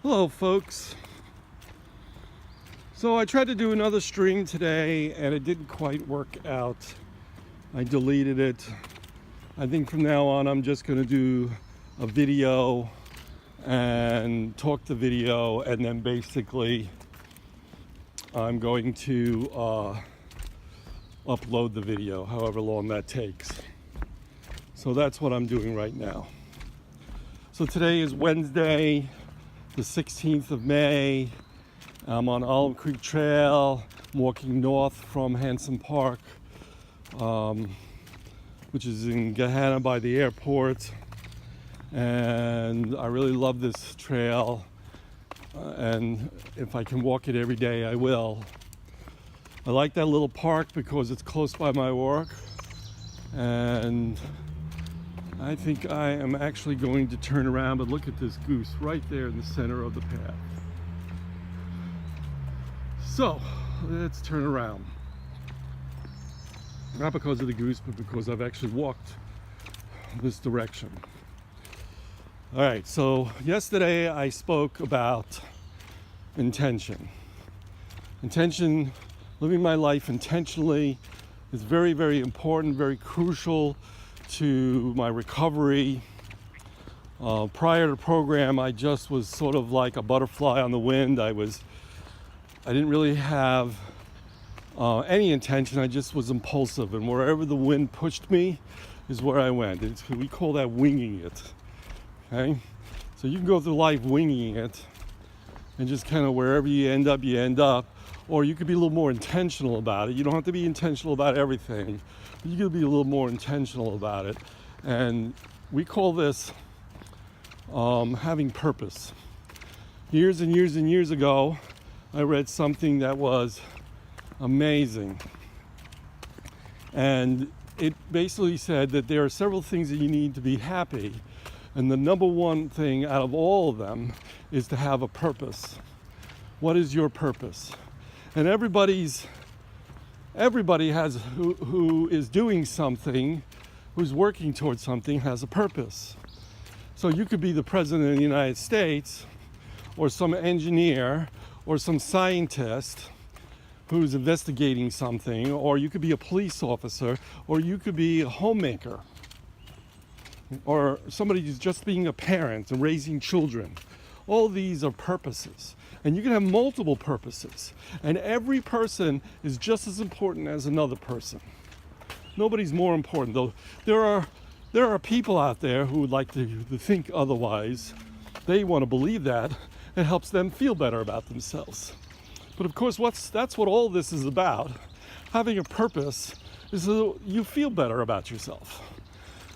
Hello folks. So I tried to do another stream today and it didn't quite work out. I deleted it. I think from now on I'm just going to do a video and talk the video, and then basically I'm going to upload the video however long that takes. So that's what I'm doing right now. So today is Wednesday, the 16th of May. I'm on Olive Creek Trail. I'm walking north from Hanson Park, which is in Gahanna by the airport. And I really love this trail. And if I can walk it every day, I will. I like that little park because it's close by my work. And I think I am actually going to turn around, but look at this goose right there in the center of the path. So let's turn around. Not because of the goose, but because I've actually walked this direction. All right, so yesterday I spoke about intention. Intention, living my life intentionally is very, very important, very crucial to my recovery. Prior to the program, I just was sort of like a butterfly on the wind. I didn't really have any intention. I just was impulsive, and wherever the wind pushed me is where I went. We call that winging it. Okay, so you can go through life winging it, and just kind of wherever you end up. Or you could be a little more intentional about it. You don't have to be intentional about everything, but you could be a little more intentional about it. And we call this having purpose. Years and years and years ago, I read something that was amazing. And it basically said that there are several things that you need to be happy. And the number one thing out of all of them is to have a purpose. What is your purpose? And everybody has who is doing something, who's working towards something, has a purpose. So you could be the president of the United States, or some engineer, or some scientist who's investigating something, or you could be a police officer, or you could be a homemaker, or somebody who's just being a parent and raising children. All these are purposes. And you can have multiple purposes. And every person is just as important as another person. Nobody's more important, though. There are people out there who would like to think otherwise. They want to believe that. It helps them feel better about themselves. But of course, that's what all this is about. Having a purpose is so you feel better about yourself.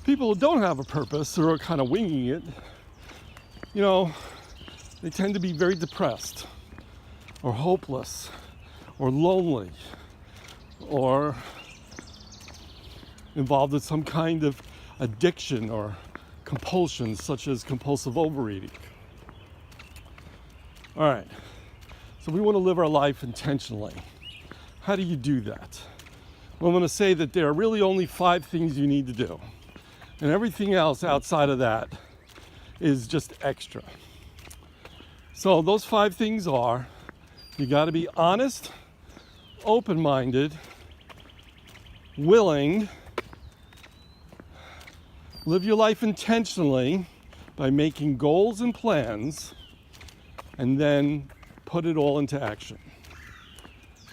People who don't have a purpose or are kind of winging it, they tend to be very depressed or hopeless or lonely or involved in some kind of addiction or compulsion, such as compulsive overeating. All right, so we want to live our life intentionally. How do you do that? Well, I'm going to say that there are really only 5 things you need to do. And everything else outside of that is just extra. So those 5 things are, you got to be honest, open-minded, willing, live your life intentionally by making goals and plans, and then put it all into action.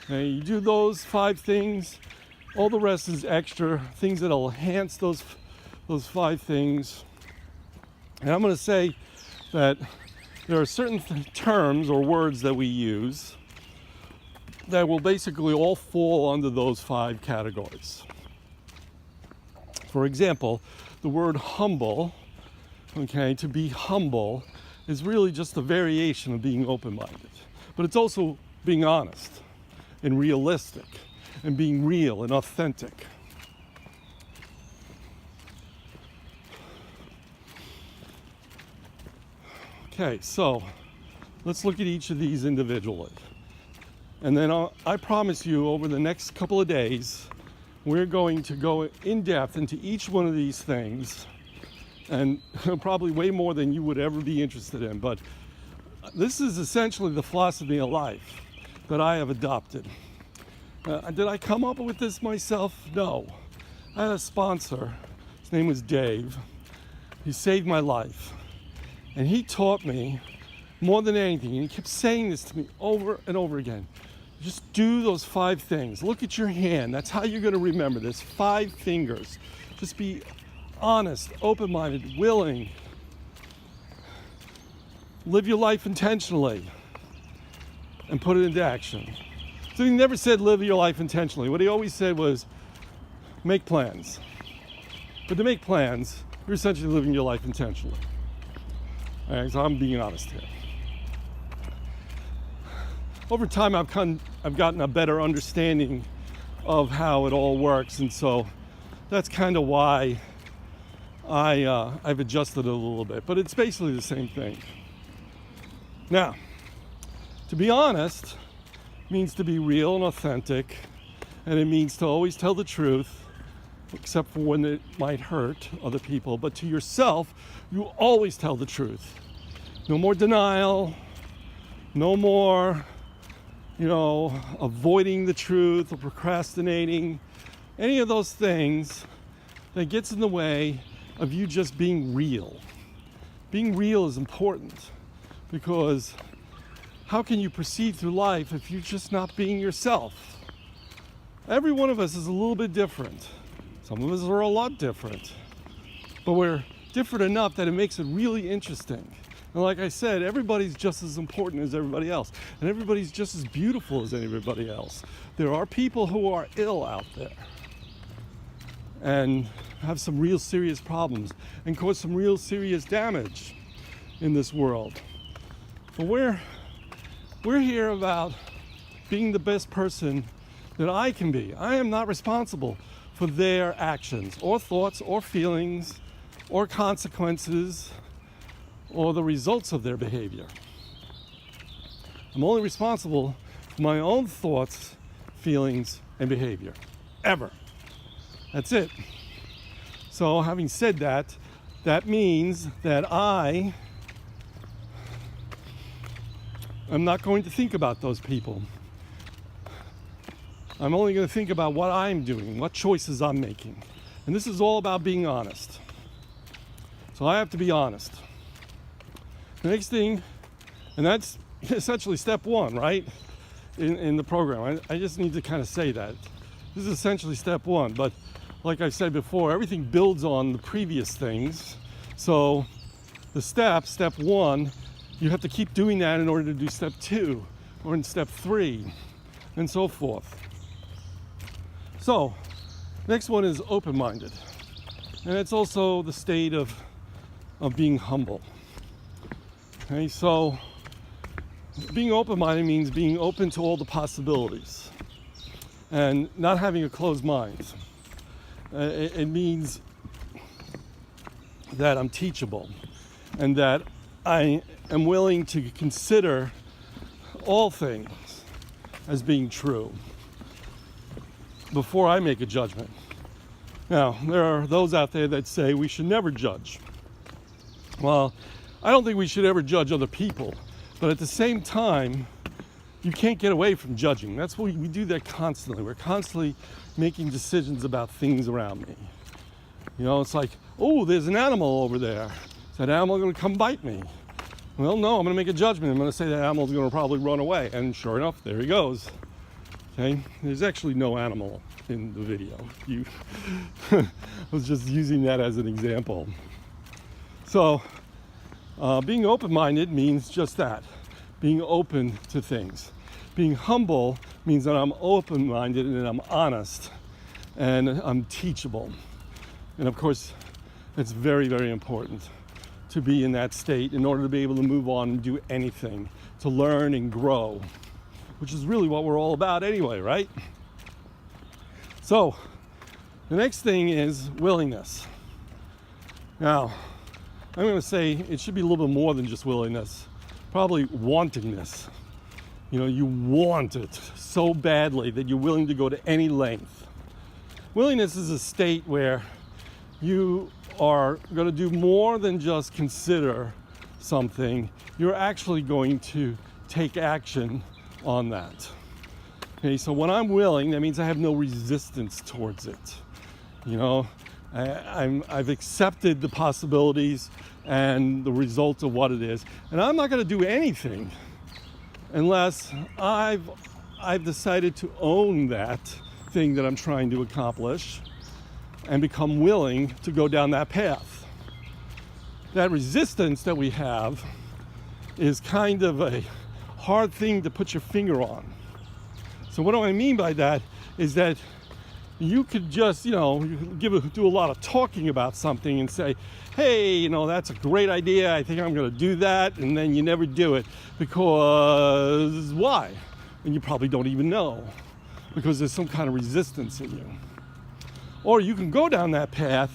Okay, you do those 5 things, all the rest is extra, things that'll enhance those 5 things. And I'm going to say that there are certain terms or words that we use that will basically all fall under those 5 categories. For example, the word humble, okay, to be humble is really just a variation of being open-minded. But it's also being honest and realistic and being real and authentic. Okay, so let's look at each of these individually. And then I promise you over the next couple of days, we're going to go in depth into each one of these things, and probably way more than you would ever be interested in. But this is essentially the philosophy of life that I have adopted. Did I come up with this myself? No. I had a sponsor. His name was Dave. He saved my life. And he taught me more than anything. And he kept saying this to me over and over again. Just do those 5 things. Look at your hand. That's how you're going to remember this. 5 fingers. Just be honest, open-minded, willing. Live your life intentionally and put it into action. So he never said live your life intentionally. What he always said was make plans. But to make plans, you're essentially living your life intentionally. All right, so I'm being honest here. Over time, I've gotten a better understanding of how it all works, and so that's kind of why I've adjusted it a little bit. But it's basically the same thing. Now, to be honest means to be real and authentic, and it means to always tell the truth, except for when it might hurt other people. But to yourself, you always tell the truth. No more denial, no more, avoiding the truth or procrastinating. Any of those things that gets in the way of you just being real. Being real is important because how can you proceed through life if you're just not being yourself? Every one of us is a little bit different. Some of us are a lot different, but we're different enough that it makes it really interesting. And like I said, everybody's just as important as everybody else, and everybody's just as beautiful as everybody else. There are people who are ill out there and have some real serious problems and cause some real serious damage in this world. But we're here about being the best person that I can be. I am not responsible for their actions or thoughts or feelings or consequences or the results of their behavior. I'm only responsible for my own thoughts, feelings, and behavior. Ever. That's it. So having said that, that means that I am not going to think about those people. I'm only going to think about what I'm doing, what choices I'm making. And this is all about being honest. So I have to be honest. The next thing, and that's essentially step 1, right? In the program. I just need to kind of say that. This is essentially step 1. But like I said before, everything builds on the previous things. So the step 1, you have to keep doing that in order to do step 2 or in step 3 and so forth. So, next one is open-minded. And it's also the state of being humble. Okay, so being open-minded means being open to all the possibilities and not having a closed mind. It means that I'm teachable and that I am willing to consider all things as being true before I make a judgment. Now, there are those out there that say we should never judge. Well, I don't think we should ever judge other people, but at the same time, you can't get away from judging. That's what we do that constantly. We're constantly making decisions about things around me. It's like, oh, there's an animal over there. Is that animal going to come bite me? Well, no, I'm going to make a judgment. I'm going to say that animal's going to probably run away. And sure enough, there he goes. Okay? There's actually no animal in the video. I was just using that as an example. So, being open-minded means just that. Being open to things. Being humble means that I'm open-minded and I'm honest and I'm teachable. And of course, it's very, very important to be in that state in order to be able to move on and do anything, to learn and grow, which is really what we're all about anyway, right? So, the next thing is willingness. Now, I'm going to say it should be a little bit more than just willingness, probably wantingness. You want it so badly that you're willing to go to any length. Willingness is a state where you are going to do more than just consider something, you're actually going to take action on that. Okay, so when I'm willing, that means I have no resistance towards it. You know, I've accepted the possibilities and the results of what it is, and I'm not going to do anything unless I've decided to own that thing that I'm trying to accomplish and become willing to go down that path. That resistance that we have is kind of a hard thing to put your finger on. So what do I mean by that is that you could just, do a lot of talking about something and say, hey, that's a great idea. I think I'm going to do that. And then you never do it because why? And you probably don't even know because there's some kind of resistance in you. Or you can go down that path,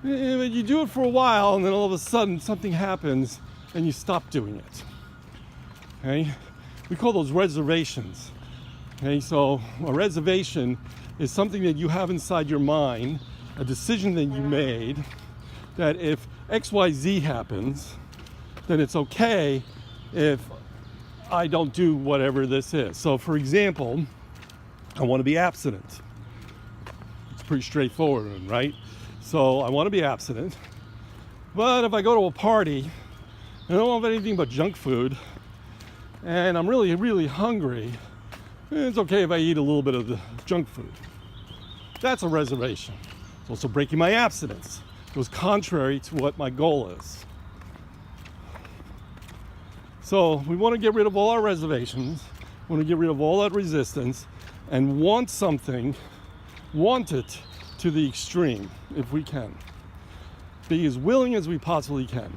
but you do it for a while and then all of a sudden something happens and you stop doing it. Okay? We call those reservations. Okay, so a reservation is something that you have inside your mind, a decision that you made, that if XYZ happens, then it's okay if I don't do whatever this is. So for example, I want to be abstinent. It's pretty straightforward, right? So I want to be abstinent, but if I go to a party and I don't have anything but junk food, and I'm really, really hungry, it's okay if I eat a little bit of the junk food. That's a reservation. It's also breaking my abstinence. It goes contrary to what my goal is. So we want to get rid of all our reservations, we want to get rid of all that resistance, and want it to the extreme if we can. Be as willing as we possibly can.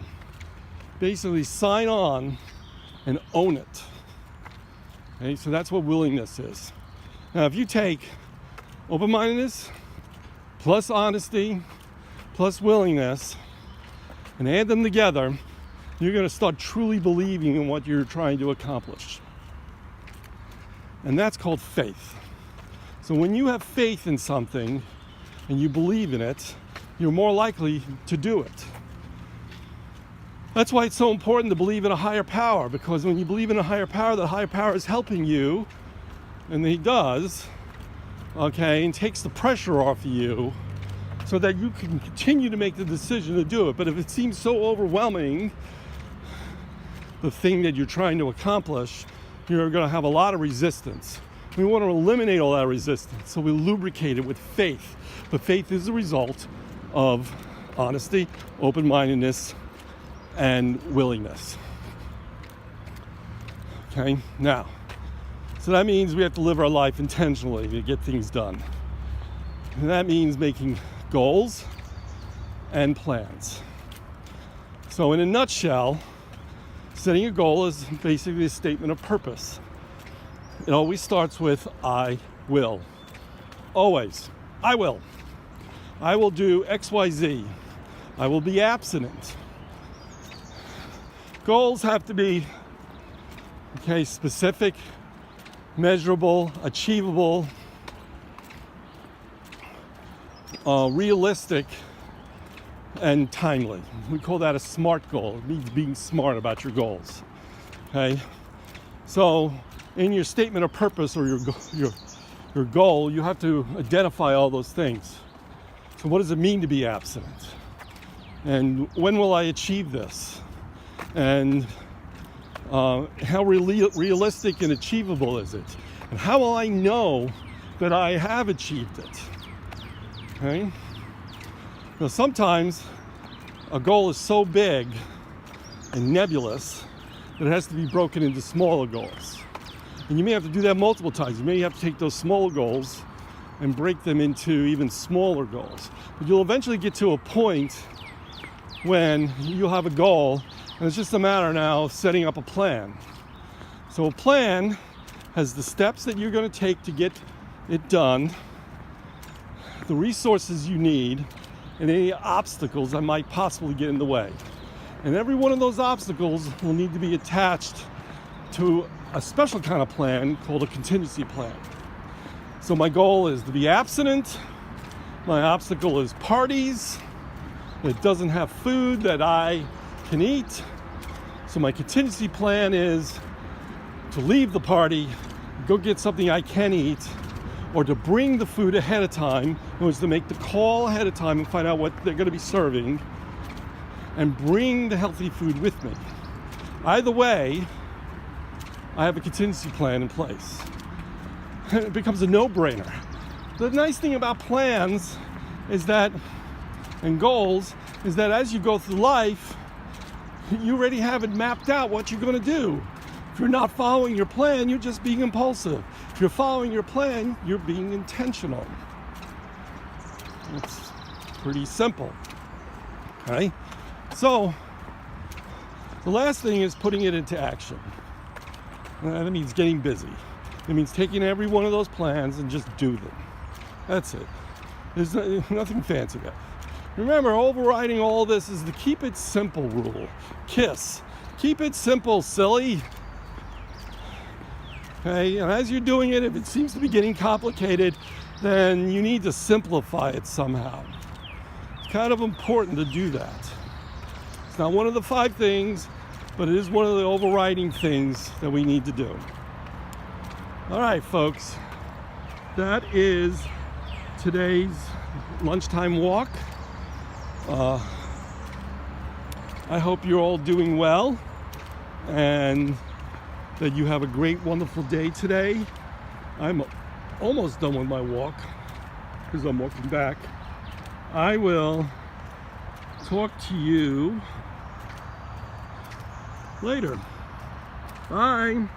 Basically sign on and own it. Okay, so that's what willingness is. Now, if you take open-mindedness plus honesty plus willingness and add them together, you're going to start truly believing in what you're trying to accomplish. And that's called faith. So when you have faith in something and you believe in it, you're more likely to do it. That's why it's so important to believe in a higher power, because when you believe in a higher power, the higher power is helping you, and he does, okay, and takes the pressure off of you so that you can continue to make the decision to do it. But if it seems so overwhelming, the thing that you're trying to accomplish, you're going to have a lot of resistance. We want to eliminate all that resistance, so we lubricate it with faith. But faith is the result of honesty, open-mindedness, and willingness. Okay, now, so that means we have to live our life intentionally to get things done. And that means making goals and plans. So in a nutshell, setting a goal is basically a statement of purpose. It always starts with I will. Always. I will. I will do XYZ. I will be abstinent. Goals have to be, specific, measurable, achievable, realistic, and timely. We call that a SMART goal. It means being smart about your goals. Okay? So in your statement of purpose or your goal, you have to identify all those things. So what does it mean to be abstinent? And when will I achieve this? And how realistic and achievable is it? And how will I know that I have achieved it? Okay? Now sometimes a goal is so big and nebulous that it has to be broken into smaller goals. And you may have to do that multiple times. You may have to take those small goals and break them into even smaller goals. But you'll eventually get to a point when you'll have a goal, and it's just a matter now of setting up a plan. So a plan has the steps that you're going to take to get it done, the resources you need, and any obstacles that might possibly get in the way. And every one of those obstacles will need to be attached to a special kind of plan called a contingency plan. So my goal is to be abstinent. My obstacle is parties. It doesn't have food that I can eat. So my contingency plan is to leave the party, go get something I can eat, or to bring the food ahead of time, was to make the call ahead of time and find out what they're going to be serving, and bring the healthy food with me. Either way, I have a contingency plan in place. It becomes a no-brainer. The nice thing about plans is that, and goals, is that as you go through life, you already have it mapped out what you're going to do. If you're not following your plan, you're just being impulsive. If you're following your plan, you're being intentional. It's pretty simple. Okay? So, the last thing is putting it into action. That means getting busy. It means taking every one of those plans and just do them. That's it. There's nothing fancy about it. Remember, overriding all this is the keep it simple rule. KISS. Keep it simple, silly. Okay, and as you're doing it, if it seems to be getting complicated, then you need to simplify it somehow. It's kind of important to do that. It's not one of the 5 things, but it is one of the overriding things that we need to do. All right, folks, that is today's lunchtime walk. I hope you're all doing well and that you have a great, wonderful day today. I'm almost done with my walk because I'm walking back. I will talk to you later. Bye.